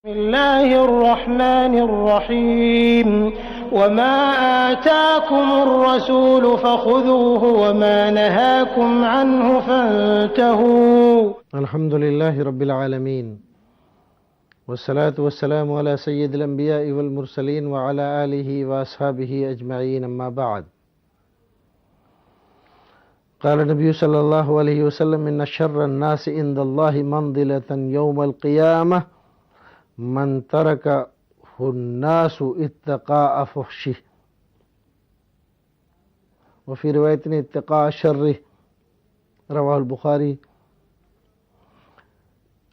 بسم الله الرحمن الرحيم وما آتاكم الرسول فخذوه وما نهاكم عنه فانتهوا. الحمد لله رب العالمين والصلاة والسلام على سيد الأنبياء والمرسلين وعلى آله وأصحابه أجمعين أما بعد. قال النبي صلى الله عليه وسلم إن شر الناس عند الله منزلة يوم القيامة من تركه الناس اتقاء فحشه وفي روایت اتقاء شره رواہ البخاری.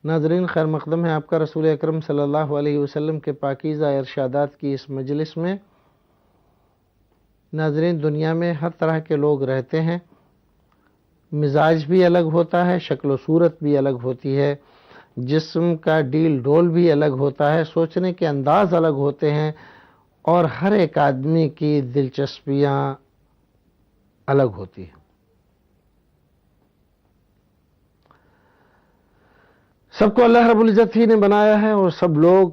ناظرین، خیر مقدم ہے آپ کا رسول اکرم صلی اللہ علیہ وسلم کے پاکیزہ ارشادات کی اس مجلس میں. ناظرین، دنیا میں ہر طرح کے لوگ رہتے ہیں، مزاج بھی الگ ہوتا ہے، شکل و صورت بھی الگ ہوتی ہے، جسم کا ڈیل ڈول بھی الگ ہوتا ہے، سوچنے کے انداز الگ ہوتے ہیں، اور ہر ایک آدمی کی دلچسپیاں الگ ہوتی ہیں. سب کو اللہ رب العزت ہی نے بنایا ہے اور سب لوگ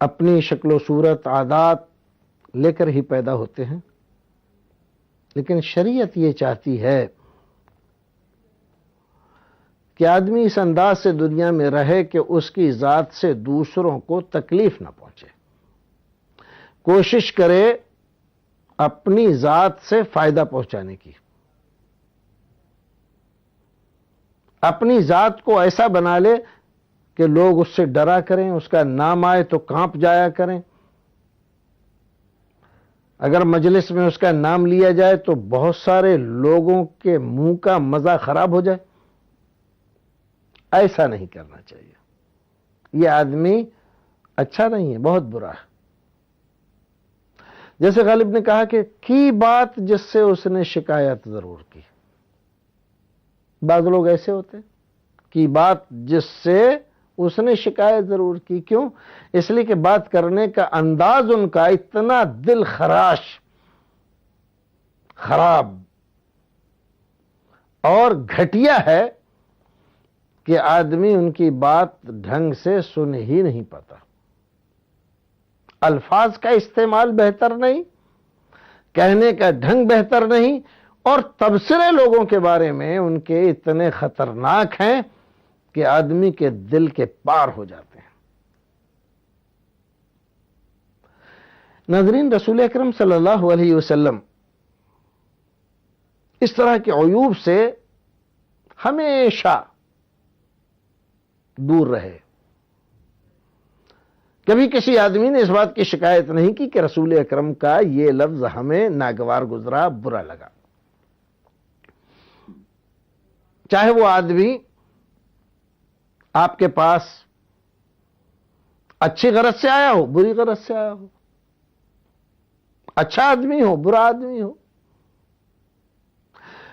اپنی شکل و صورت عادات لے کر ہی پیدا ہوتے ہیں، لیکن شریعت یہ چاہتی ہے کہ آدمی اس انداز سے دنیا میں رہے کہ اس کی ذات سے دوسروں کو تکلیف نہ پہنچے، کوشش کرے اپنی ذات سے فائدہ پہنچانے کی، اپنی ذات کو ایسا بنا لے کہ لوگ اس سے ڈرا کریں، اس کا نام آئے تو کانپ جایا کریں، اگر مجلس میں اس کا نام لیا جائے تو بہت سارے لوگوں کے منہ کا مزہ خراب ہو جائے. ایسا نہیں کرنا چاہیے. یہ آدمی اچھا نہیں ہے، بہت برا ہے. جیسے غالب نے کہا کہ کی بات جس سے اس نے شکایت ضرور کی. بعض لوگ ایسے ہوتے ہیں، کی بات جس سے اس نے شکایت ضرور کی. کیوں؟ اس لیے کہ بات کرنے کا انداز ان کا اتنا دل خراش، خراب اور گھٹیا ہے کہ آدمی ان کی بات ڈھنگ سے سن ہی نہیں پاتا. الفاظ کا استعمال بہتر نہیں، کہنے کا ڈھنگ بہتر نہیں، اور تبصرے لوگوں کے بارے میں ان کے اتنے خطرناک ہیں کہ آدمی کے دل کے پار ہو جاتے ہیں. ناظرین، رسول اکرم صلی اللہ علیہ وسلم اس طرح کے عیوب سے ہمیشہ دور رہے. کبھی کسی آدمی نے اس بات کی شکایت نہیں کی کہ رسول اکرم کا یہ لفظ ہمیں ناگوار گزرا، برا لگا. چاہے وہ آدمی آپ کے پاس اچھی غرض سے آیا ہو، بری غرض سے آیا ہو، اچھا آدمی ہو، برا آدمی ہو.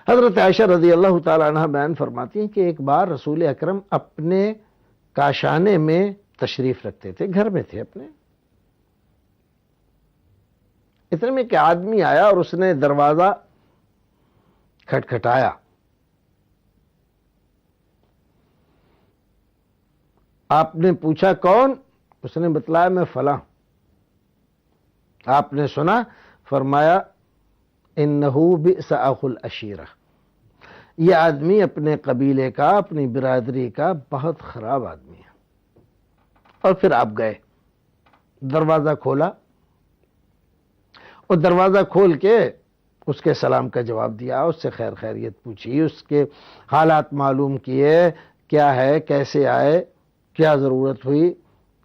حضرت عائشہ رضی اللہ تعالی عنہ بیان فرماتی ہیں کہ ایک بار رسول اکرم اپنے کاشانے میں تشریف رکھتے تھے، گھر میں تھے اپنے. اتنے میں کہ آدمی آیا اور اس نے دروازہ کھٹکھٹایا. آپ نے پوچھا کون؟ اس نے بتلایا میں فلاں. آپ نے سنا؟ فرمایا انہو بئس اخو العشیرہ، یہ آدمی اپنے قبیلے کا، اپنی برادری کا بہت خراب آدمی ہے. اور پھر آپ گئے، دروازہ کھولا اور دروازہ کھول کے اس کے سلام کا جواب دیا، اس سے خیر خیریت پوچھی، اس کے حالات معلوم کیے، کیا ہے، کیسے آئے، کیا ضرورت ہوئی.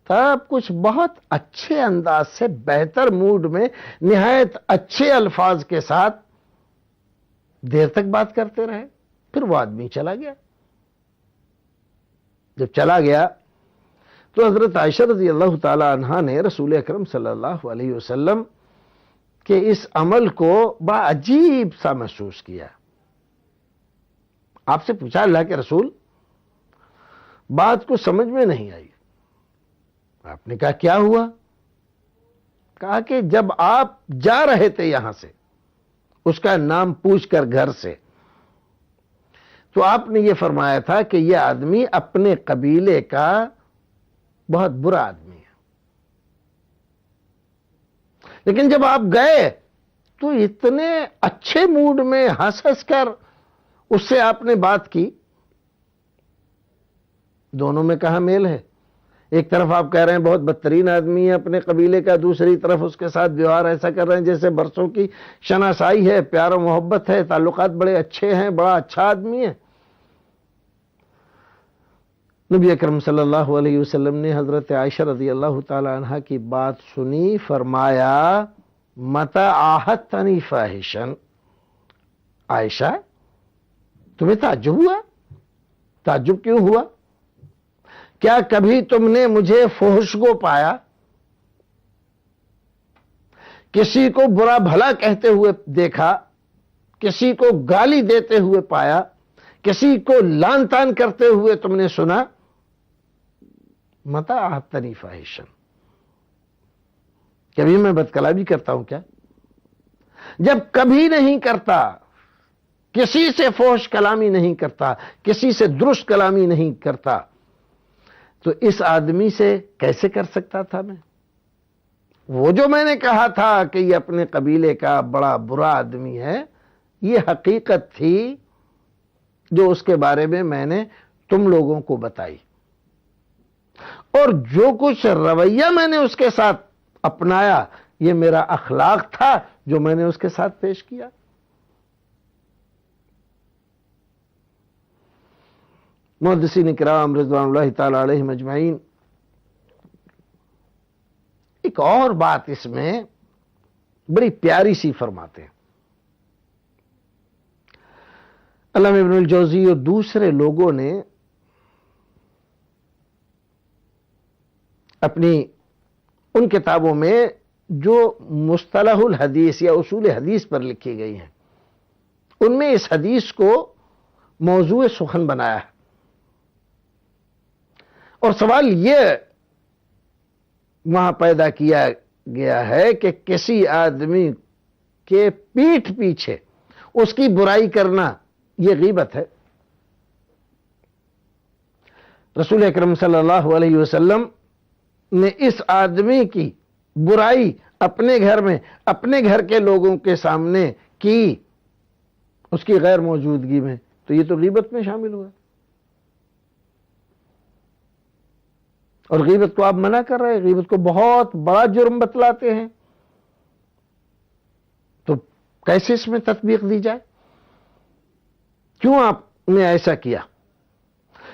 تب کچھ بہت اچھے انداز سے، بہتر موڈ میں، نہایت اچھے الفاظ کے ساتھ دیر تک بات کرتے رہے. پھر وہ آدمی چلا گیا. جب چلا گیا تو حضرت عائشہ رضی اللہ تعالی عنہا نے رسول اکرم صلی اللہ علیہ وسلم کے اس عمل کو بڑا عجیب سا محسوس کیا. آپ سے پوچھا اللہ کے رسول، بات کو سمجھ میں نہیں آئی. آپ نے کہا کیا ہوا؟ کہا کہ جب آپ جا رہے تھے یہاں سے، اس کا نام پوچھ کر گھر سے، تو آپ نے یہ فرمایا تھا کہ یہ آدمی اپنے قبیلے کا بہت برا آدمی ہے. لیکن جب آپ گئے تو اتنے اچھے موڈ میں ہنس ہنس کر اس سے آپ نے بات کی. دونوں میں کہاں میل ہے؟ ایک طرف آپ کہہ رہے ہیں بہت بدترین آدمی ہے اپنے قبیلے کا، دوسری طرف اس کے ساتھ ویوہار ایسا کر رہے ہیں جیسے برسوں کی شناسائی ہے، پیار و محبت ہے، تعلقات بڑے اچھے ہیں، بڑا اچھا آدمی ہے. نبی اکرم صلی اللہ علیہ وسلم نے حضرت عائشہ رضی اللہ تعالی عنہ کی بات سنی، فرمایا متی عاہدتنی فاحشا، عائشہ تمہیں تعجب ہوا؟ تعجب کیوں ہوا؟ کیا کبھی تم نے مجھے فحش گو پایا؟ کسی کو برا بھلا کہتے ہوئے دیکھا؟ کسی کو گالی دیتے ہوئے پایا؟ کسی کو لان تان کرتے ہوئے تم نے سنا؟ متی عاہدتنی فاحشا، کبھی میں بد کلامی کرتا ہوں کیا؟ جب کبھی نہیں کرتا، کسی سے فحش کلامی نہیں کرتا، کسی سے درست کلامی نہیں کرتا، تو اس آدمی سے کیسے کر سکتا تھا میں؟ وہ جو میں نے کہا تھا کہ یہ اپنے قبیلے کا بڑا برا آدمی ہے، یہ حقیقت تھی جو اس کے بارے میں نے تم لوگوں کو بتائی. اور جو کچھ رویہ میں نے اس کے ساتھ اپنایا یہ میرا اخلاق تھا جو میں نے اس کے ساتھ پیش کیا. محدثین کرام رضوان اللہ تعالی علیہم اجمعین ایک اور بات اس میں بڑی پیاری سی فرماتے ہیں. علامہ ابن الجوزی اور دوسرے لوگوں نے اپنی ان کتابوں میں جو مصطلح الحدیث یا اصول حدیث پر لکھی گئی ہیں ان میں اس حدیث کو موضوع سخن بنایا ہے. اور سوال یہ وہاں پیدا کیا گیا ہے کہ کسی آدمی کے پیٹھ پیچھے اس کی برائی کرنا یہ غیبت ہے. رسول اکرم صلی اللہ علیہ وسلم نے اس آدمی کی برائی اپنے گھر میں اپنے گھر کے لوگوں کے سامنے کی اس کی غیر موجودگی میں، تو یہ تو غیبت میں شامل ہوا. اور غیبت کو آپ منع کر رہے ہیں، غیبت کو بہت بڑا جرم بتلاتے ہیں، تو کیسے اس میں تطبیق دی جائے؟ کیوں آپ نے ایسا کیا؟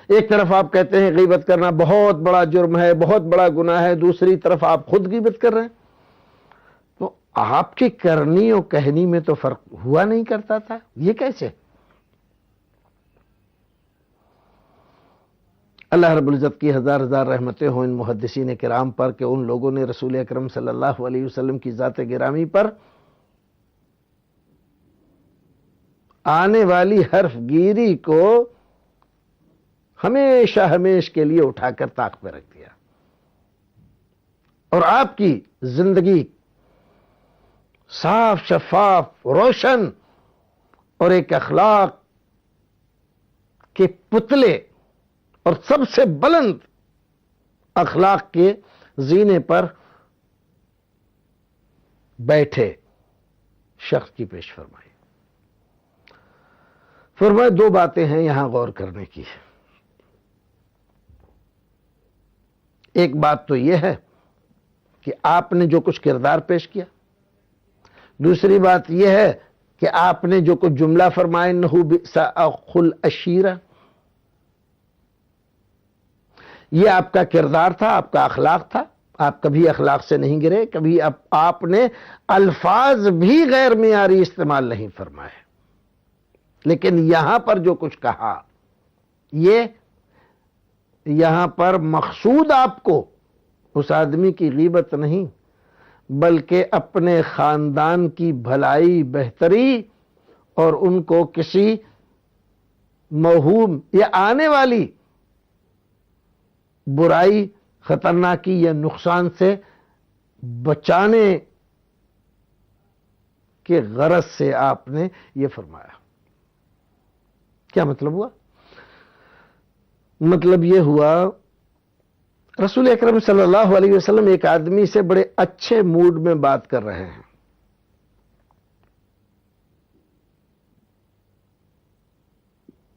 ایک طرف آپ کہتے ہیں غیبت کرنا بہت بڑا جرم ہے، بہت بڑا گناہ ہے، دوسری طرف آپ خود غیبت کر رہے ہیں. تو آپ کی کرنی اور کہنی میں تو فرق ہوا نہیں کرتا تھا، یہ کیسے؟ اللہ رب العزت کی ہزار ہزار رحمتیں ہوں ان محدثین کرام پر کہ ان لوگوں نے رسول اکرم صلی اللہ علیہ وسلم کی ذات گرامی پر آنے والی حرف گیری کو ہمیشہ ہمیش کے لیے اٹھا کر طاق پہ رکھ دیا، اور آپ کی زندگی صاف شفاف روشن اور ایک اخلاق کے پتلے اور سب سے بلند اخلاق کے زینے پر بیٹھے شخص کی پیش فرمائی. فرمایا دو باتیں ہیں یہاں غور کرنے کی. ایک بات تو یہ ہے کہ آپ نے جو کچھ کردار پیش کیا، دوسری بات یہ ہے کہ آپ نے جو کچھ جملہ فرمائے انہ بئس اخو العشیرہ، یہ آپ کا کردار تھا، آپ کا اخلاق تھا. آپ کبھی اخلاق سے نہیں گرے، کبھی آپ نے الفاظ بھی غیر معیاری استعمال نہیں فرمائے. لیکن یہاں پر جو کچھ کہا یہ یہاں پر مقصود آپ کو اس آدمی کی غیبت نہیں بلکہ اپنے خاندان کی بھلائی بہتری اور ان کو کسی موہوم یا آنے والی برائی خطرناکی یا نقصان سے بچانے کے غرض سے آپ نے یہ فرمایا. کیا مطلب ہوا؟ مطلب یہ ہوا رسول اکرم صلی اللہ علیہ وسلم ایک آدمی سے بڑے اچھے موڈ میں بات کر رہے ہیں.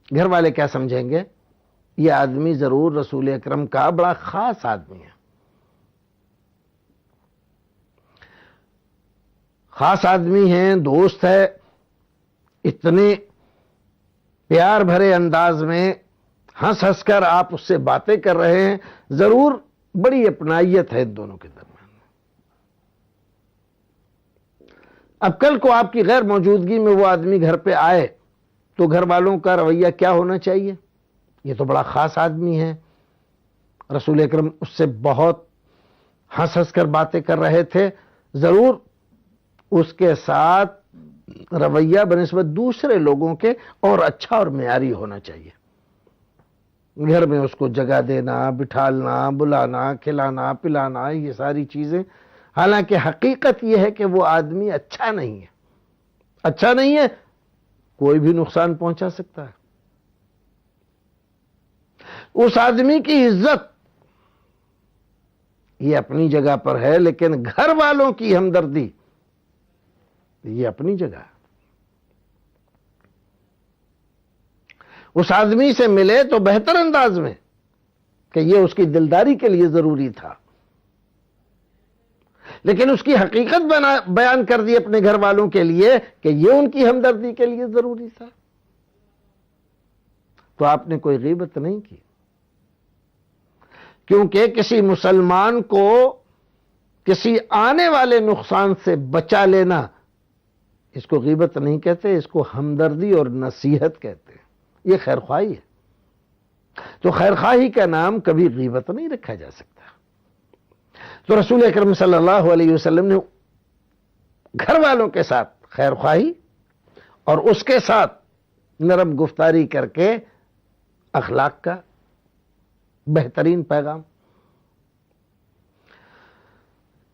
گھر والے کیا سمجھیں گے؟ یہ آدمی ضرور رسول اکرم کا بڑا خاص آدمی ہے. خاص آدمی ہیں، دوست ہے، اتنے پیار بھرے انداز میں ہنس ہنس کر آپ اس سے باتیں کر رہے ہیں، ضرور بڑی اپنائیت ہے دونوں کے درمیان. اب کل کو آپ کی غیر موجودگی میں وہ آدمی گھر پہ آئے تو گھر والوں کا رویہ کیا ہونا چاہیے؟ یہ تو بڑا خاص آدمی ہے، رسول اکرم اس سے بہت ہنس ہنس کر باتیں کر رہے تھے، ضرور اس کے ساتھ رویہ بنسبت دوسرے لوگوں کے اور اچھا اور معیاری ہونا چاہیے. گھر میں اس کو جگہ دینا، بٹھالنا، بلانا، کھلانا، پلانا، یہ ساری چیزیں، حالانکہ حقیقت یہ ہے کہ وہ آدمی اچھا نہیں ہے. اچھا نہیں ہے، کوئی بھی نقصان پہنچا سکتا ہے. اس آدمی کی عزت یہ اپنی جگہ پر ہے، لیکن گھر والوں کی ہمدردی یہ اپنی جگہ ہے. اس آدمی سے ملے تو بہتر انداز میں کہ یہ اس کی دلداری کے لیے ضروری تھا، لیکن اس کی حقیقت بیان کر دی اپنے گھر والوں کے لیے کہ یہ ان کی ہمدردی کے لیے ضروری تھا. تو آپ نے کوئی غیبت نہیں کی، کیونکہ کسی مسلمان کو کسی آنے والے نقصان سے بچا لینا، اس کو غیبت نہیں کہتے، اس کو ہمدردی اور نصیحت کہتے ہیں. یہ خیرخواہی ہے. تو خیرخواہی کا نام کبھی غیبت نہیں رکھا جا سکتا. تو رسول اکرم صلی اللہ علیہ وسلم نے گھر والوں کے ساتھ خیرخواہی اور اس کے ساتھ نرم گفتاری کر کے اخلاق کا بہترین پیغام.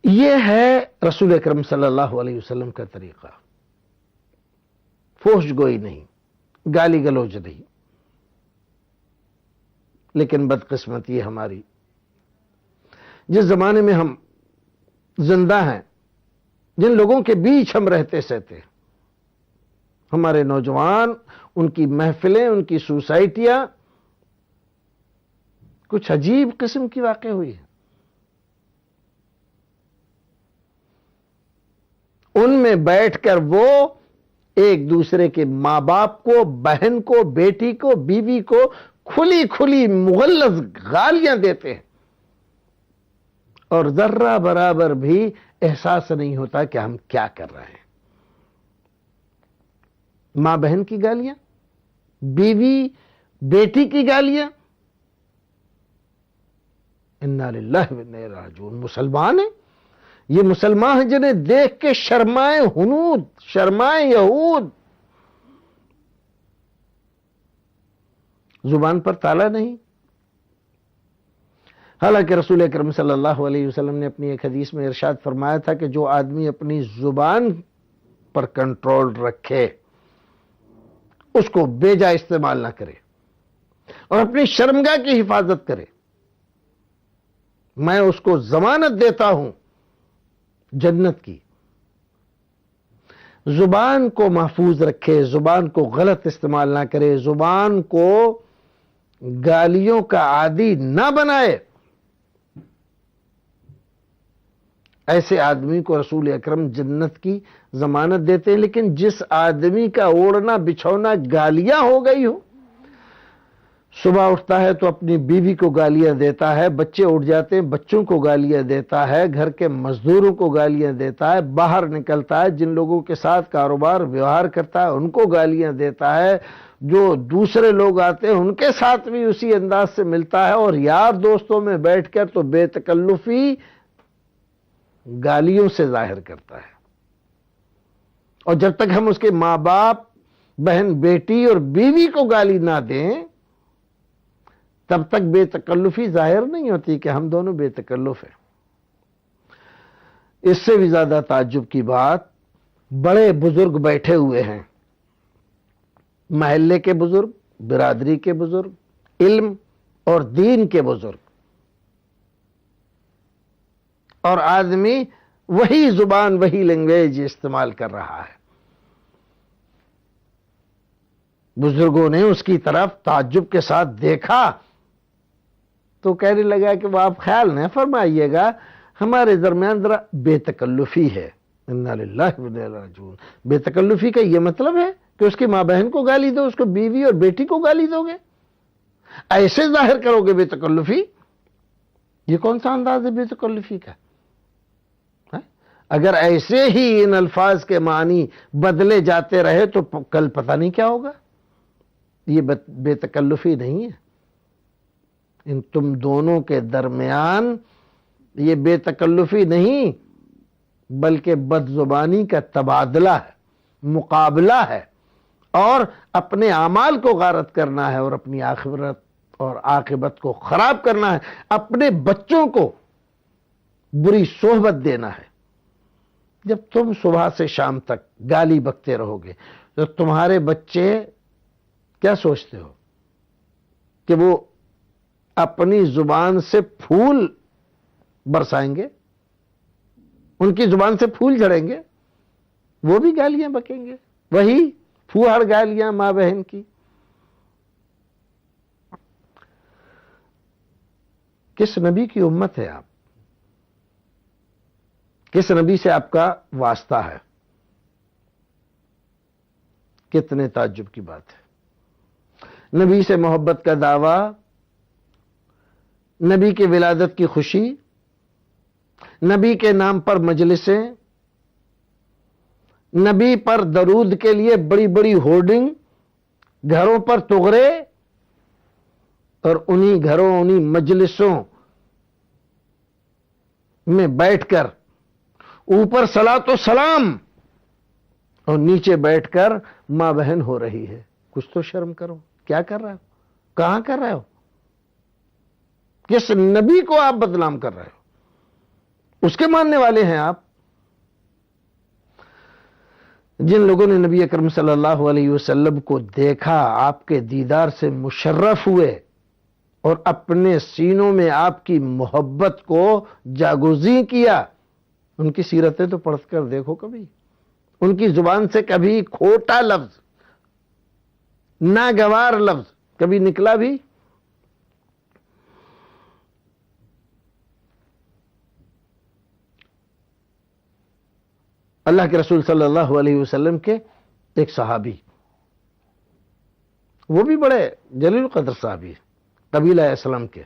یہ ہے رسول اکرم صلی اللہ علیہ وسلم کا طریقہ. فحش گوئی نہیں، گالی گلوچ نہیں. لیکن بدقسمتی ہماری، جس زمانے میں ہم زندہ ہیں، جن لوگوں کے بیچ ہم رہتے سہتے، ہمارے نوجوان، ان کی محفلیں، ان کی سوسائٹیاں کچھ عجیب قسم کی واقع ہوئی ہے. ان میں بیٹھ کر وہ ایک دوسرے کے ماں باپ کو، بہن کو، بیٹی کو، بیوی کو کھلی کھلی مغلظ گالیاں دیتے ہیں، اور ذرہ برابر بھی احساس نہیں ہوتا کہ ہم کیا کر رہے ہیں. ماں بہن کی گالیاں، بیوی بیٹی کی گالیاں. انا للہ و انا الیہ راجعون. مسلمان ہیں یہ، مسلمان ہیں جنہیں دیکھ کے شرمائے ہنود، شرمائے یہود. زبان پر تالا نہیں. حالانکہ رسول اکرم صلی اللہ علیہ وسلم نے اپنی ایک حدیث میں ارشاد فرمایا تھا کہ جو آدمی اپنی زبان پر کنٹرول رکھے، اس کو بیجا استعمال نہ کرے اور اپنی شرمگاہ کی حفاظت کرے، میں اس کو ضمانت دیتا ہوں جنت کی. زبان کو محفوظ رکھے، زبان کو غلط استعمال نہ کرے، زبان کو گالیوں کا عادی نہ بنائے. ایسے آدمی کو رسول اکرم جنت کی ضمانت دیتے ہیں. لیکن جس آدمی کا اوڑھنا بچھونا گالیاں ہو گئی ہو، صبح اٹھتا ہے تو اپنی بیوی کو گالیاں دیتا ہے، بچے اٹھ جاتے ہیں بچوں کو گالیاں دیتا ہے، گھر کے مزدوروں کو گالیاں دیتا ہے، باہر نکلتا ہے جن لوگوں کے ساتھ کاروبار ویوہار کرتا ہے ان کو گالیاں دیتا ہے، جو دوسرے لوگ آتے ہیں ان کے ساتھ بھی اسی انداز سے ملتا ہے، اور یار دوستوں میں بیٹھ کر تو بے تکلفی گالیوں سے ظاہر کرتا ہے. اور جب تک ہم اس کے ماں باپ، بہن بیٹی اور بیوی کو گالی نہ دیں، تب تک بے تکلفی ظاہر نہیں ہوتی کہ ہم دونوں بے تکلف ہیں. اس سے بھی زیادہ تعجب کی بات، بڑے بزرگ بیٹھے ہوئے ہیں، محلے کے بزرگ، برادری کے بزرگ، علم اور دین کے بزرگ، اور آدمی وہی زبان وہی لینگویج استعمال کر رہا ہے۔ بزرگوں نے اس کی طرف تعجب کے ساتھ دیکھا تو کہنے لگا کہ وہ آپ خیال نہ فرمائیے گا، ہمارے درمیان ذرا بے تکلفی ہے۔ انا للہ و انا الیہ راجعون۔ بے تکلفی کا یہ مطلب ہے کہ اس کی ماں بہن کو گالی دو، اس کو بیوی اور بیٹی کو گالی دو گے، ایسے ظاہر کرو گے بے تکلفی؟ یہ کون سا انداز ہے بے تکلفی کا؟ اگر ایسے ہی ان الفاظ کے معنی بدلے جاتے رہے تو کل پتہ نہیں کیا ہوگا۔ یہ بے تکلفی نہیں ہے، ان تم دونوں کے درمیان یہ بے تکلفی نہیں بلکہ بد زبانی کا تبادلہ ہے، مقابلہ ہے، اور اپنے اعمال کو غارت کرنا ہے اور اپنی آخرت اور عاقبت کو خراب کرنا ہے، اپنے بچوں کو بری صحبت دینا ہے۔ جب تم صبح سے شام تک گالی بکتے رہو گے تو تمہارے بچے کیا سوچتے ہو کہ وہ اپنی زبان سے پھول برسائیں گے؟ ان کی زبان سے پھول جھڑیں گے، وہ بھی گالیاں بکیں گے، وہی پھوہڑ گالیاں ماں بہن کی۔ کس نبی کی امت ہے آپ؟ کس نبی سے آپ کا واسطہ ہے؟ کتنے تعجب کی بات ہے۔ نبی سے محبت کا دعویٰ، نبی کی ولادت کی خوشی، نبی کے نام پر مجلسیں، نبی پر درود کے لیے بڑی بڑی ہورڈنگ، گھروں پر تغرے، اور انہی گھروں انہی مجلسوں میں بیٹھ کر اوپر صلاۃ و سلام اور نیچے بیٹھ کر ماں بہن ہو رہی ہے۔ کچھ تو شرم کرو، کیا کر رہے ہو؟ کہاں کر رہے ہو؟ کس نبی کو آپ بدنام کر رہے ہو؟ اس کے ماننے والے ہیں آپ؟ جن لوگوں نے نبی اکرم صلی اللہ علیہ وسلم کو دیکھا، آپ کے دیدار سے مشرف ہوئے اور اپنے سینوں میں آپ کی محبت کو جاگزیں کیا، ان کی سیرتیں تو پڑھ کر دیکھو کبھی۔ ان کی زبان سے کبھی کھوٹا لفظ، ناگوار لفظ کبھی نکلا بھی؟ اللہ کے رسول صلی اللہ علیہ وسلم کے ایک صحابی، وہ بھی بڑے جلیل القدر صحابی، قبیلہ اسلم کے،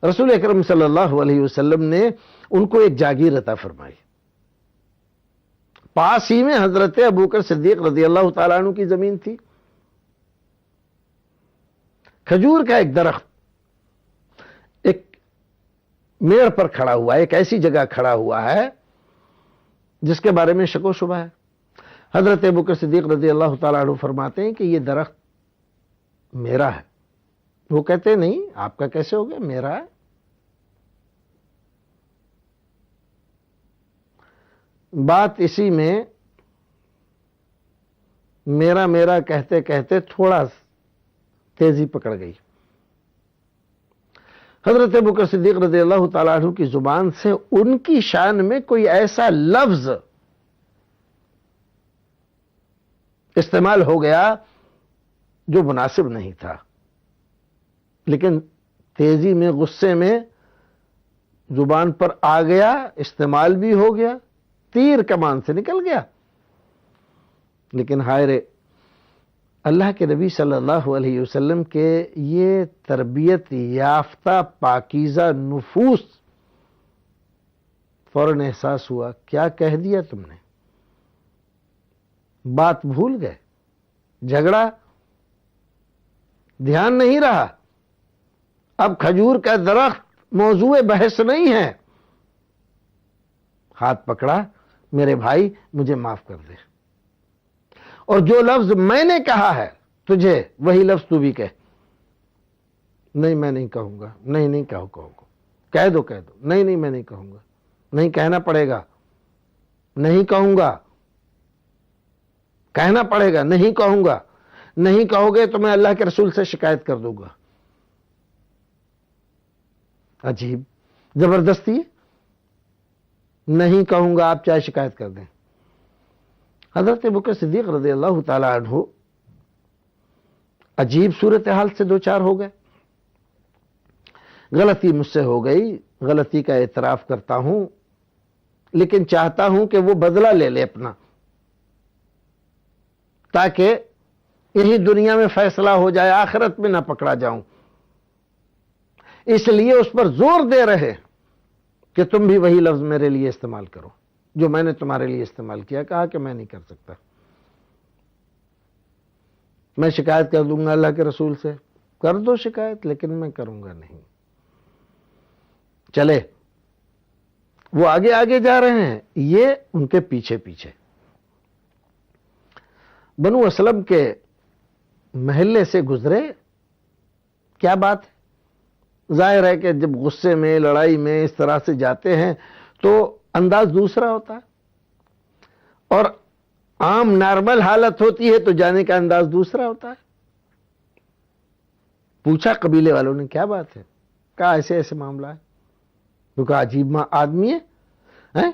رسول اکرم صلی اللہ علیہ وسلم نے ان کو ایک جاگیر عطا فرمائی۔ پاس ہی میں حضرت ابوبکر صدیق رضی اللہ تعالیٰ عنہ کی زمین تھی۔ کھجور کا ایک درخت ایک میڑ پر کھڑا ہوا ہے، ایک ایسی جگہ کھڑا ہوا ہے جس کے بارے میں شک و شبہ ہے۔ حضرت ابوبکر صدیق رضی اللہ تعالیٰ عنہ فرماتے ہیں کہ یہ درخت میرا ہے۔ وہ کہتے ہیں نہیں، آپ کا کیسے ہو گیا؟ میرا ہے۔ بات اسی میں میرا میرا کہتے کہتے تھوڑا تیزی پکڑ گئی۔ حضرت ابوبکر صدیق رضی اللہ تعالیٰ عنہ کی زبان سے ان کی شان میں کوئی ایسا لفظ استعمال ہو گیا جو مناسب نہیں تھا، لیکن تیزی میں، غصے میں زبان پر آ گیا، استعمال بھی ہو گیا، تیر کمان سے نکل گیا۔ لیکن ہائے رے، اللہ کے نبی صلی اللہ علیہ وسلم کے یہ تربیت یافتہ پاکیزہ نفوس فوراً احساس ہوا، کیا کہہ دیا تم نے؟ بات بھول گئے، جھگڑا دھیان نہیں رہا، اب کھجور کا درخت موضوع بحث نہیں ہے۔ ہاتھ پکڑا، میرے بھائی مجھے معاف کر دے، اور جو لفظ میں نے کہا ہے تجھے وہی لفظ تو بھی کہہ۔ نہیں میں نہیں کہوں گا، نہیں کہو، کہہ دو، نہیں میں نہیں کہوں گا، نہیں کہنا پڑے گا، نہیں کہوں گا، کہنا پڑے گا، نہیں کہوں گا، نہیں کہو گے تو میں اللہ کے رسول سے شکایت کر دوں گا۔ عجیب زبردستی ہے، نہیں کہوں گا، آپ چاہے شکایت کر دیں۔ حضرت ابوبکر صدیق رضی اللہ تعالی عنہ عجیب صورتحال سے دوچار ہو گئے، غلطی مجھ سے ہو گئی، غلطی کا اعتراف کرتا ہوں، لیکن چاہتا ہوں کہ وہ بدلہ لے لے اپنا، تاکہ یہی دنیا میں فیصلہ ہو جائے، آخرت میں نہ پکڑا جاؤں۔ اس لیے اس پر زور دے رہے کہ تم بھی وہی لفظ میرے لیے استعمال کرو جو میں نے تمہارے لیے استعمال کیا۔ کہا کہ میں نہیں کر سکتا، میں شکایت کر دوں گا اللہ کے رسول سے۔ کر دو شکایت، لیکن میں کروں گا نہیں۔ چلے، وہ آگے آگے جا رہے ہیں، یہ ان کے پیچھے پیچھے۔ بنو اسلم کے محلے سے گزرے، کیا بات ہے، ظاہر ہے کہ جب غصے میں، لڑائی میں اس طرح سے جاتے ہیں تو انداز دوسرا ہوتا ہے، اور عام نارمل حالت ہوتی ہے تو جانے کا انداز دوسرا ہوتا ہے۔ پوچھا قبیلے والوں نے کیا بات ہے، کہا ایسے ایسے معاملہ ہے۔ تو کہا عجیب آدمی ہے،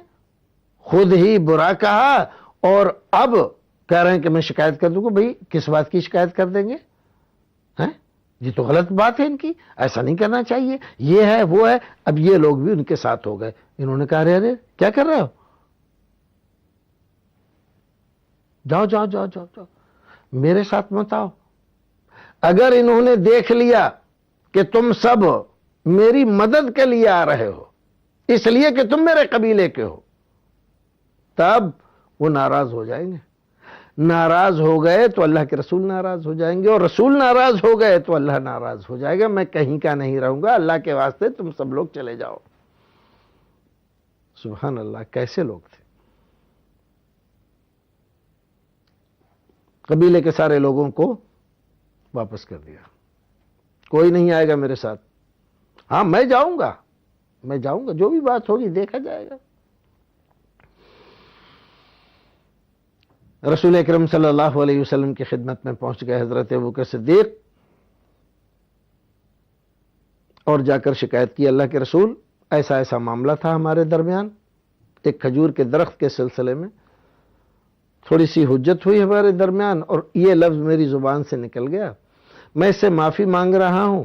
خود ہی برا کہا اور اب کہہ رہے ہیں کہ میں شکایت کر دوں گا۔ بھئی کس بات کی شکایت کر دیں گے، یہ تو غلط بات ہے ان کی، ایسا نہیں کرنا چاہیے، یہ ہے وہ ہے۔ اب یہ لوگ بھی ان کے ساتھ ہو گئے، انہوں نے کہا ارے کیا کر رہے ہو، جاؤ جاؤ جاؤ جاؤ جاؤ، میرے ساتھ مت آؤ۔ اگر انہوں نے دیکھ لیا کہ تم سب میری مدد کے لیے آ رہے ہو، اس لیے کہ تم میرے قبیلے کے ہو، تب وہ ناراض ہو جائیں گے۔ ناراض ہو گئے تو اللہ کے رسول ناراض ہو جائیں گے، اور رسول ناراض ہو گئے تو اللہ ناراض ہو جائے گا۔ میں کہیں کا نہیں رہوں گا، اللہ کے واسطے تم سب لوگ چلے جاؤ۔ سبحان اللہ، کیسے لوگ تھے۔ قبیلے کے سارے لوگوں کو واپس کر دیا، کوئی نہیں آئے گا میرے ساتھ۔ ہاں میں جاؤں گا، میں جاؤں گا، جو بھی بات ہوگی دیکھا جائے گا۔ رسول اکرم صلی اللہ علیہ وسلم کی خدمت میں پہنچ گئے حضرت ابوبکر صدیق، اور جا کر شکایت کی، اللہ کے رسول ایسا ایسا معاملہ تھا ہمارے درمیان، ایک کھجور کے درخت کے سلسلے میں تھوڑی سی حجت ہوئی ہمارے درمیان، اور یہ لفظ میری زبان سے نکل گیا، میں اس سے معافی مانگ رہا ہوں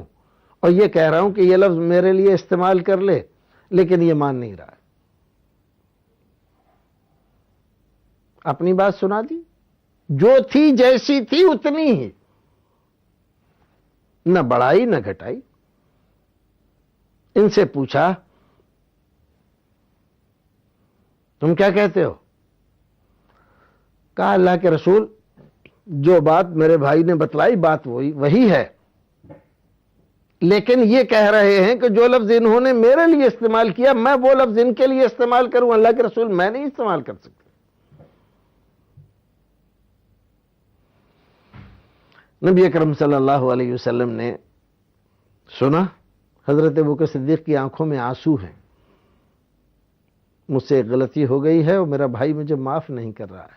اور یہ کہہ رہا ہوں کہ یہ لفظ میرے لیے استعمال کر لے، لیکن یہ مان نہیں رہا۔ اپنی بات سنا دی، جو تھی جیسی تھی اتنی ہی، نہ بڑھائی نہ گھٹائی۔ ان سے پوچھا تم کیا کہتے ہو؟ کہا اللہ کے رسول جو بات میرے بھائی نے بتلائی بات وہی ہے، لیکن یہ کہہ رہے ہیں کہ جو لفظ انہوں نے میرے لیے استعمال کیا میں وہ لفظ ان کے لیے استعمال کروں۔ اللہ کے رسول میں نہیں استعمال کر سکتا۔ نبی اکرم صلی اللہ علیہ وسلم نے سنا حضرت ابوبکر صدیق کی آنکھوں میں آنسو ہیں، مجھ سے ایک غلطی ہو گئی ہے اور میرا بھائی مجھے معاف نہیں کر رہا ہے۔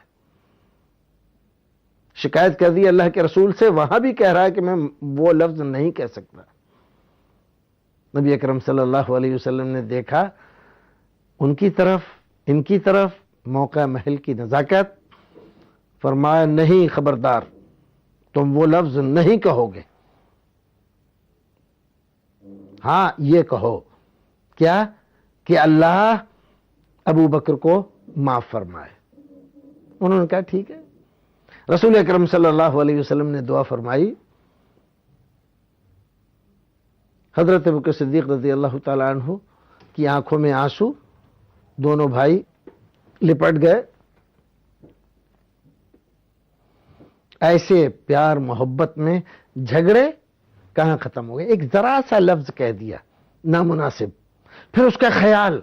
شکایت کر دی اللہ کے رسول سے، وہاں بھی کہہ رہا ہے کہ میں وہ لفظ نہیں کہہ سکتا۔ نبی اکرم صلی اللہ علیہ وسلم نے دیکھا ان کی طرف، ان کی طرف، موقع محل کی نزاکت، فرمایا نہیں، خبردار، تم وہ لفظ نہیں کہو گے۔ ہاں یہ کہو، کیا کہ اللہ ابو بکر کو معاف فرمائے۔ انہوں نے کہا ٹھیک ہے۔ رسول اکرم صلی اللہ علیہ وسلم نے دعا فرمائی، حضرت ابوبکر صدیق رضی اللہ تعالی عنہ کی آنکھوں میں آنسو، دونوں بھائی لپٹ گئے۔ ایسے پیار محبت میں جھگڑے کہاں ختم ہو گئے؟ ایک ذرا سا لفظ کہہ دیا نامناسب، پھر اس کا خیال،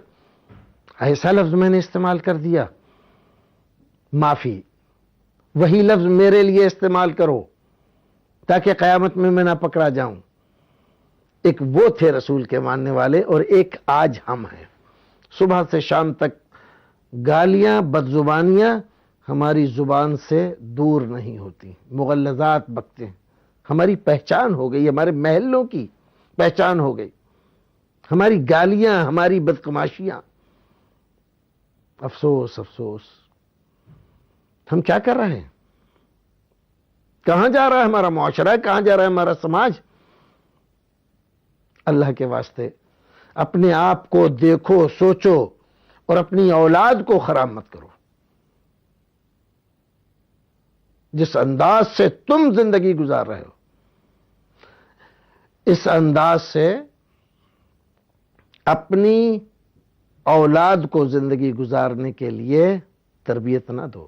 ایسا لفظ میں نے استعمال کر دیا، معافی، وہی لفظ میرے لیے استعمال کرو تاکہ قیامت میں نہ پکڑا جاؤں۔ ایک وہ تھے رسول کے ماننے والے، اور ایک آج ہم ہیں۔ صبح سے شام تک گالیاں، بدزبانیاں ہماری زبان سے دور نہیں ہوتی، مغلظات بکتے ہیں، ہماری پہچان ہو گئی، ہمارے محلوں کی پہچان ہو گئی۔ ہماری گالیاں، ہماری بدقماشیاں. افسوس افسوس، ہم کیا کر رہے ہیں؟ کہاں جا رہا ہے ہمارا معاشرہ؟ کہاں جا رہا ہے ہمارا سماج؟ اللہ کے واسطے اپنے آپ کو دیکھو، سوچو، اور اپنی اولاد کو خراب مت کرو. جس انداز سے تم زندگی گزار رہے ہو، اس انداز سے اپنی اولاد کو زندگی گزارنے کے لیے تربیت نہ دو.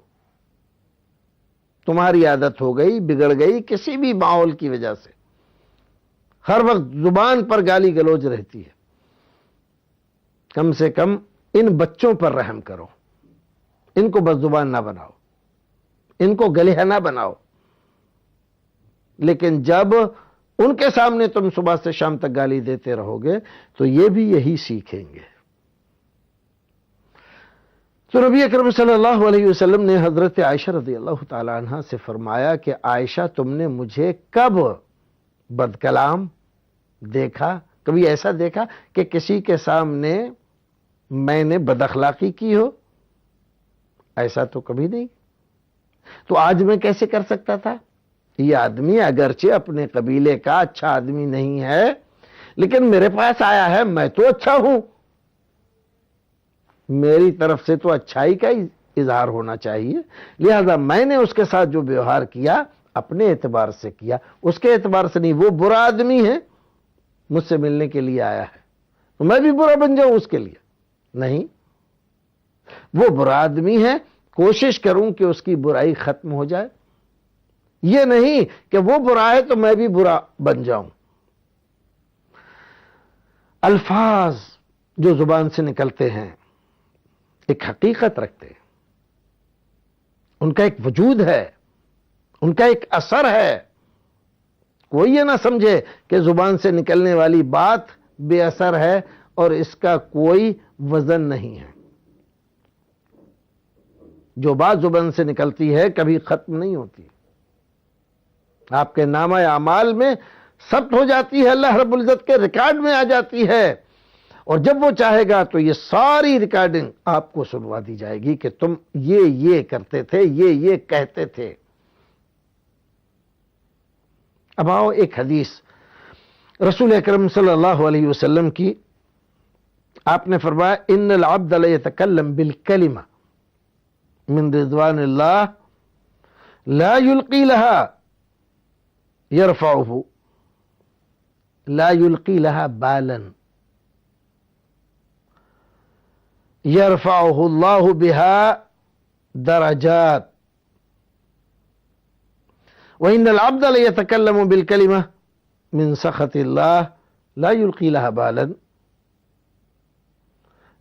تمہاری عادت ہو گئی، بگڑ گئی کسی بھی ماحول کی وجہ سے، ہر وقت زبان پر گالی گلوچ رہتی ہے. کم سے کم ان بچوں پر رحم کرو، ان کو بس زبان نہ بناؤ، ان کو گلہا نہ بناؤ. لیکن جب ان کے سامنے تم صبح سے شام تک گالی دیتے رہو گے تو یہ بھی یہی سیکھیں گے. تو نبی اکرم صلی اللہ علیہ وسلم نے حضرت عائشہ رضی اللہ تعالی عنہ سے فرمایا کہ عائشہ، تم نے مجھے کب بد کلام دیکھا؟ کبھی ایسا دیکھا کہ کسی کے سامنے میں نے بد اخلاقی کی ہو؟ ایسا تو کبھی نہیں. تو آج میں کیسے کر سکتا تھا؟ یہ آدمی اگرچہ اپنے قبیلے کا اچھا آدمی نہیں ہے، لیکن میرے پاس آیا ہے، میں تو اچھا ہوں، میری طرف سے تو اچھائی کا ہی اظہار ہونا چاہیے. لہذا میں نے اس کے ساتھ جو ویوہار کیا اپنے اعتبار سے کیا، اس کے اعتبار سے نہیں. وہ برا آدمی ہے، مجھ سے ملنے کے لیے آیا ہے تو میں بھی برا بن جاؤں اس کے لیے؟ نہیں. وہ برا آدمی ہے، کوشش کروں کہ اس کی برائی ختم ہو جائے. یہ نہیں کہ وہ برا ہے تو میں بھی برا بن جاؤں. الفاظ جو زبان سے نکلتے ہیں ایک حقیقت رکھتے ہیں، ان کا ایک وجود ہے، ان کا ایک اثر ہے. کوئی یہ نہ سمجھے کہ زبان سے نکلنے والی بات بے اثر ہے اور اس کا کوئی وزن نہیں ہے. جو بات زبان سے نکلتی ہے کبھی ختم نہیں ہوتی، آپ کے نامہ اعمال میں ثبت ہو جاتی ہے، اللہ رب العزت کے ریکارڈ میں آ جاتی ہے. اور جب وہ چاہے گا تو یہ ساری ریکارڈنگ آپ کو سنوا دی جائے گی کہ تم یہ کرتے تھے، یہ کہتے تھے. اب آؤ ایک حدیث رسول اکرم صلی اللہ علیہ وسلم کی. آپ نے فرمایا ان العبد لیتکلم بالکلمہ من رضوان اللہ لا یلقی لها یرفعه لا یلقی لها بالا یرفعه اللہ بها درجات وإن العبد ليتكلم بالكلمة من سخط الله لا يلقي لها بالا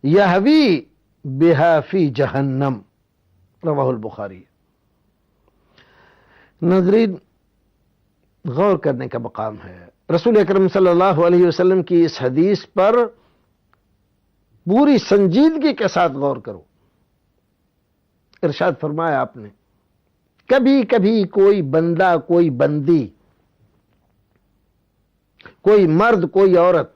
يهوي بها في جهنم رواہ البخاری. ناظرین، غور کرنے کا مقام ہے. رسول اکرم صلی اللہ علیہ وسلم کی اس حدیث پر پوری سنجیدگی کے ساتھ غور کرو. ارشاد فرمایا آپ نے، کبھی کبھی کوئی بندہ، کوئی بندی، کوئی مرد، کوئی عورت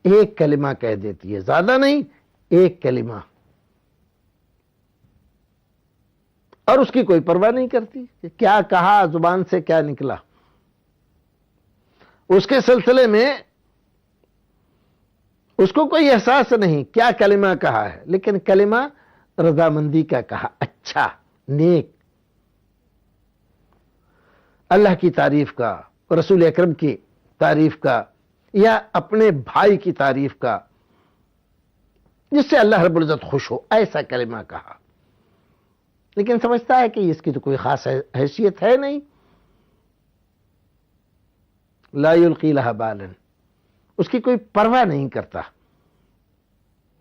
ایک کلمہ کہہ دیتی ہے، زیادہ نہیں، ایک کلمہ، اور اس کی کوئی پرواہ نہیں کرتی کہ کیا کہا، زبان سے کیا نکلا. اس کے سلسلے میں اس کو کوئی احساس نہیں کیا کلمہ کہا ہے، لیکن کلمہ رضامندی کا کہا، اچھا، نیک، اللہ کی تعریف کا، رسول اکرم کی تعریف کا، یا اپنے بھائی کی تعریف کا، جس سے اللہ رب العزت خوش ہو، ایسا کلمہ کہا. لیکن سمجھتا ہے کہ اس کی تو کوئی خاص حیثیت ہے نہیں. لا یلقی لها بالا، اس کی کوئی پرواہ نہیں کرتا.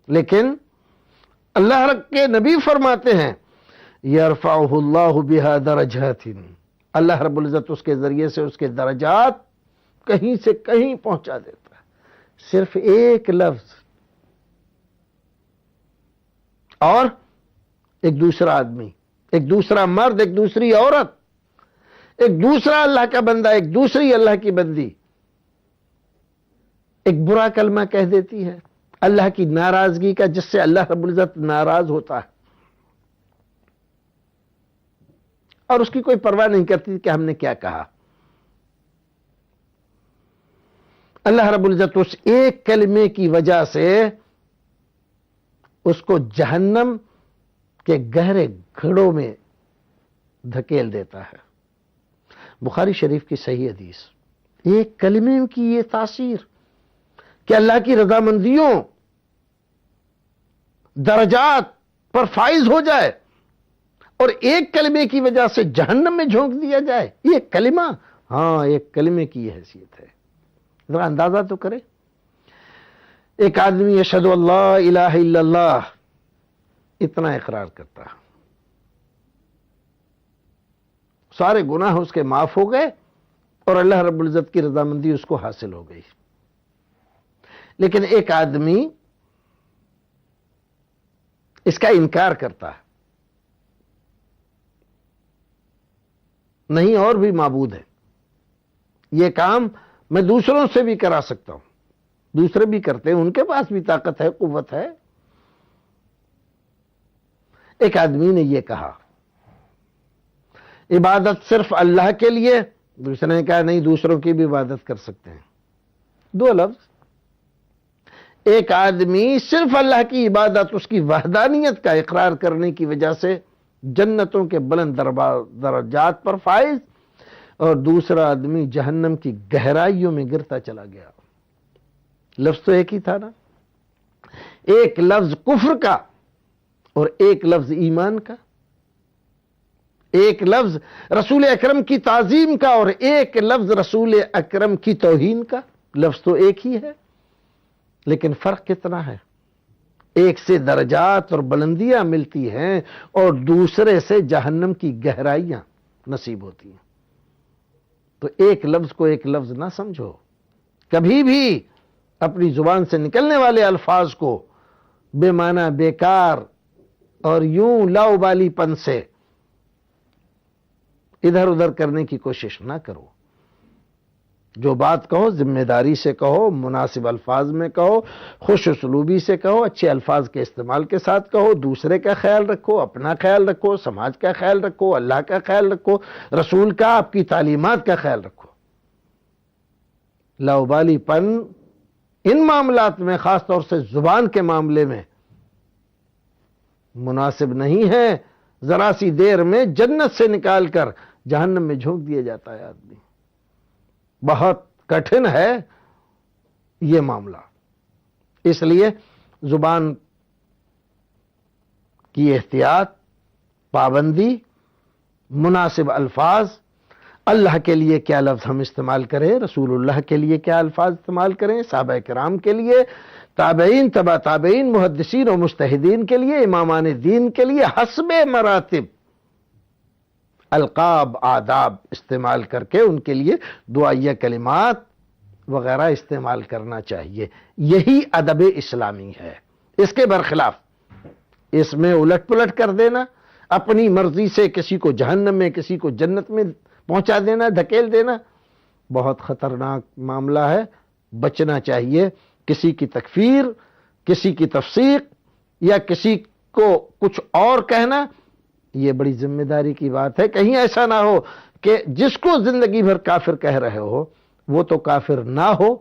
لیکن اللہ کے نبی فرماتے ہیں یرفعہ اللہ بها درجات، اللہ رب العزت اس کے ذریعے سے اس کے درجات کہیں سے کہیں پہنچا دیتا ہے. صرف ایک لفظ، اور ایک دوسرا آدمی، ایک دوسرا مرد، ایک دوسری عورت، ایک دوسرا اللہ کا بندہ، ایک دوسری اللہ کی بندی ایک برا کلمہ کہہ دیتی ہے اللہ کی ناراضگی کا، جس سے اللہ رب العزت ناراض ہوتا ہے، اور اس کی کوئی پرواہ نہیں کرتی کہ ہم نے کیا کہا۔ اللہ رب العزت اس ایک کلمے کی وجہ سے اس کو جہنم کے گہرے گھڑوں میں دھکیل دیتا ہے۔ بخاری شریف کی صحیح حدیث، ایک کلمے کی یہ تاثیر کہ اللہ کی رضامندیوں درجات پر فائز ہو جائے اور ایک کلمے کی وجہ سے جہنم میں جھونک دیا جائے۔ یہ کلمہ، ہاں ایک کلمے کی یہ حیثیت ہے۔ ذرا اندازہ تو کرے، ایک آدمی اشہد اللہ الہ الا اللہ اتنا اقرار کرتا، سارے گناہ اس کے معاف ہو گئے اور اللہ رب العزت کی رضامندی اس کو حاصل ہو گئی۔ لیکن ایک آدمی اس کا انکار کرتا ہے، نہیں اور بھی معبود ہے، یہ کام میں دوسروں سے بھی کرا سکتا ہوں، دوسرے بھی کرتے ہیں، ان کے پاس بھی طاقت ہے، قوت ہے۔ ایک آدمی نے یہ کہا عبادت صرف اللہ کے لیے، دوسرے نے کہا نہیں دوسروں کی بھی عبادت کر سکتے ہیں۔ دو لفظ، ایک آدمی صرف اللہ کی عبادت، اس کی وحدانیت کا اقرار کرنے کی وجہ سے جنتوں کے بلند درجات پر فائز، اور دوسرا آدمی جہنم کی گہرائیوں میں گرتا چلا گیا۔ لفظ تو ایک ہی تھا نا، ایک لفظ کفر کا اور ایک لفظ ایمان کا، ایک لفظ رسول اکرم کی تعظیم کا اور ایک لفظ رسول اکرم کی توہین کا۔ لفظ تو ایک ہی ہے لیکن فرق کتنا ہے، ایک سے درجات اور بلندیاں ملتی ہیں اور دوسرے سے جہنم کی گہرائیاں نصیب ہوتی ہیں۔ تو ایک لفظ کو ایک لفظ نہ سمجھو، کبھی بھی اپنی زبان سے نکلنے والے الفاظ کو بے معنی، بیکار اور یوں لاؤبالی پن سے ادھر ادھر کرنے کی کوشش نہ کرو۔ جو بات کہو ذمہ داری سے کہو، مناسب الفاظ میں کہو، خوش اسلوبی سے کہو، اچھے الفاظ کے استعمال کے ساتھ کہو، دوسرے کا خیال رکھو، اپنا خیال رکھو، سماج کا خیال رکھو، اللہ کا خیال رکھو، رسول کا، آپ کی تعلیمات کا خیال رکھو۔ لاؤبالی پن ان معاملات میں، خاص طور سے زبان کے معاملے میں مناسب نہیں ہے۔ ذرا سی دیر میں جنت سے نکال کر جہنم میں جھونک دیا جاتا ہے آدمی۔ بہت کٹھن ہے یہ معاملہ، اس لیے زبان کی احتیاط، پابندی، مناسب الفاظ، اللہ کے لیے کیا لفظ ہم استعمال کریں، رسول اللہ کے لیے کیا الفاظ استعمال کریں، صحابہ کرام کے لیے، تابعین، تبع تابعین، محدثین و مجتہدین کے لیے، امامان دین کے لیے، حسب مراتب القاب، آداب استعمال کر کے ان کے لیے دعائیہ کلمات وغیرہ استعمال کرنا چاہیے۔ یہی ادب اسلامی ہے۔ اس کے برخلاف اس میں الٹ پلٹ کر دینا، اپنی مرضی سے کسی کو جہنم میں کسی کو جنت میں پہنچا دینا، دھکیل دینا، بہت خطرناک معاملہ ہے، بچنا چاہیے۔ کسی کی تکفیر، کسی کی تفسیق یا کسی کو کچھ اور کہنا، یہ بڑی ذمہ داری کی بات ہے۔ کہیں ایسا نہ ہو کہ جس کو زندگی بھر کافر کہہ رہے ہو وہ تو کافر نہ ہو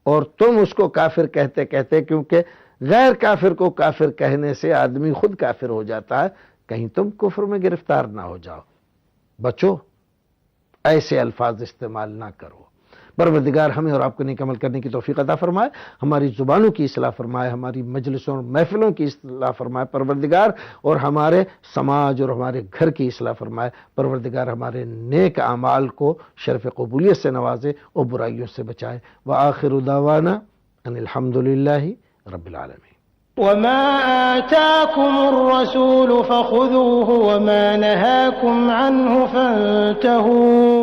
اور تم اس کو کافر کہتے کہتے، کیونکہ غیر کافر کو کافر کہنے سے آدمی خود کافر ہو جاتا ہے، کہیں تم کفر میں گرفتار نہ ہو جاؤ۔ بچو، ایسے الفاظ استعمال نہ کرو۔ پروردگار ہمیں اور آپ کو نیک عمل کرنے کی توفیق عطا فرمائے، ہماری زبانوں کی اصلاح فرمائے، ہماری مجلسوں اور محفلوں کی اصلاح فرمائے پروردگار، اور ہمارے سماج اور ہمارے گھر کی اصلاح فرمائے پروردگار، ہمارے نیک اعمال کو شرف قبولیت سے نوازے اور برائیوں سے بچائے۔ وآخر دعوانا ان الحمد للہ رب العالمین۔ وما آتاكم الرسول فخذوه وما نهاكم عنه فانتهوا